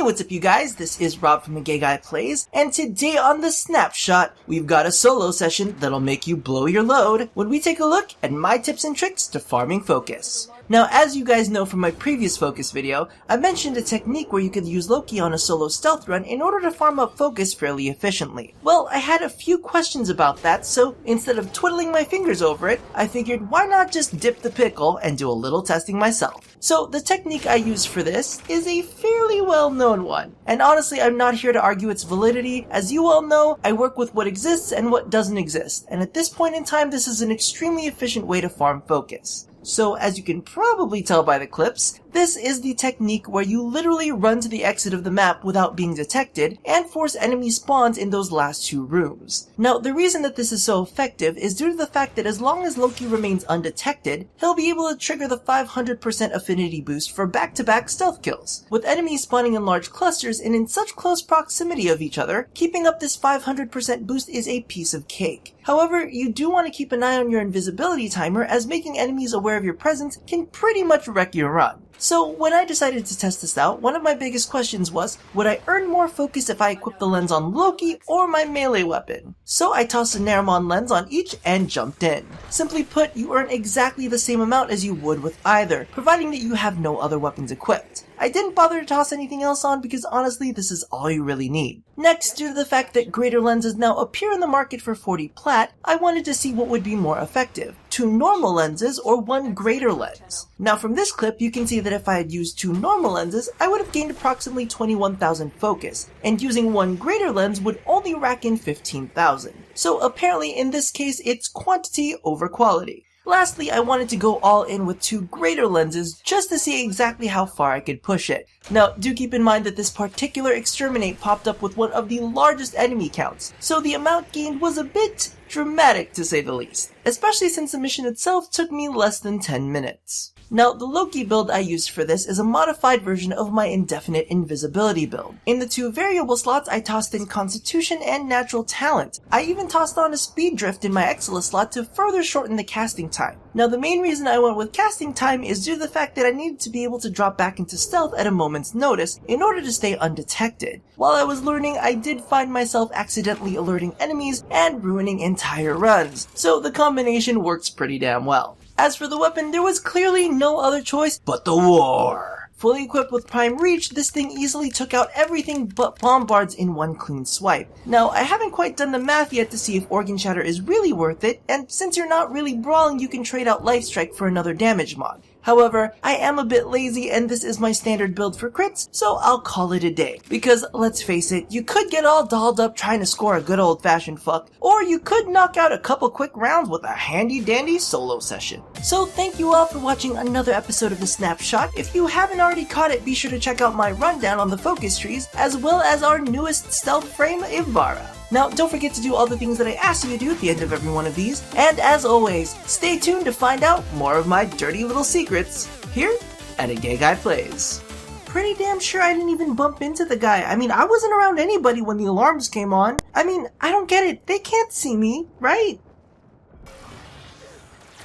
What's up you guys, this is Rob from The Gay Guy Plays, and today on The Snapshot, we've got a solo session that'll make you blow your load when we take a look at my tips and tricks to farming focus. Now, as you guys know from my previous focus video, I mentioned a technique where you could use Loki on a solo stealth run in order to farm up focus fairly efficiently. Well, I had a few questions about that, so instead of twiddling my fingers over it, I figured why not just dip the pickle and do a little testing myself. So the technique I use for this is a fairly well-known one, and honestly I'm not here to argue its validity. As you all know, I work with what exists and what doesn't exist, and at this point in time this is an extremely efficient way to farm focus. So as you can probably tell by the clips, this is the technique where you literally run to the exit of the map without being detected and force enemy spawns in those last two rooms. Now the reason that this is so effective is due to the fact that as long as Loki remains undetected, he'll be able to trigger the 500% affinity boost for back-to-back stealth kills. With enemies spawning in large clusters and in such close proximity of each other, keeping up this 500% boost is a piece of cake. However, you do want to keep an eye on your invisibility timer, as making enemies aware of your presence can pretty much wreck your run. So when I decided to test this out, one of my biggest questions was, would I earn more focus if I equipped the lens on Loki or my melee weapon? So I tossed a Naramon lens on each and jumped in. Simply put, you earn exactly the same amount as you would with either, providing that you have no other weapons equipped. I didn't bother to toss anything else on because honestly this is all you really need. Next, due to the fact that greater lenses now appear in the market for 40 plat, I wanted to see what would be more effective, 2 normal lenses or 1 greater lens. Now from this clip you can see that if I had used 2 normal lenses, I would have gained approximately 21,000 focus, and using 1 greater lens would only rack in 15,000. So apparently in this case it's quantity over quality. Lastly, I wanted to go all in with 2 greater lenses just to see exactly how far I could push it. Now, do keep in mind that this particular exterminate popped up with one of the largest enemy counts, so the amount gained was a bit dramatic to say the least, especially since the mission itself took me less than 10 minutes. Now, the Loki build I used for this is a modified version of my indefinite invisibility build. In the 2 variable slots, I tossed in Constitution and Natural Talent. I even tossed on a Speed Drift in my Excellus slot to further shorten the casting time. Now, the main reason I went with casting time is due to the fact that I needed to be able to drop back into stealth at a moment's notice in order to stay undetected. While I was learning, I did find myself accidentally alerting enemies and ruining entire runs, so the combination works pretty damn well. As for the weapon, there was clearly no other choice but the war. Fully equipped with Prime Reach, this thing easily took out everything but bombards in one clean swipe. Now, I haven't quite done the math yet to see if Organ Shatter is really worth it, and since you're not really brawling, you can trade out Life Strike for another damage mod. However, I am a bit lazy and this is my standard build for crits, so I'll call it a day. Because, let's face it, you could get all dolled up trying to score a good old-fashioned fuck, or you could knock out a couple quick rounds with a handy-dandy solo session. So thank you all for watching another episode of The Snapshot. If you haven't already caught it, be sure to check out my rundown on the focus trees, as well as our newest stealth frame, Ivara. Now, don't forget to do all the things that I asked you to do at the end of every one of these, and as always, stay tuned to find out more of my dirty little secrets here at A Gay Guy Plays. Pretty damn sure I didn't even bump into the guy. I mean, I wasn't around anybody when the alarms came on. I mean, I don't get it. They can't see me, right?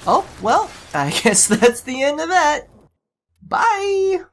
Oh, well, I guess that's the end of that. Bye!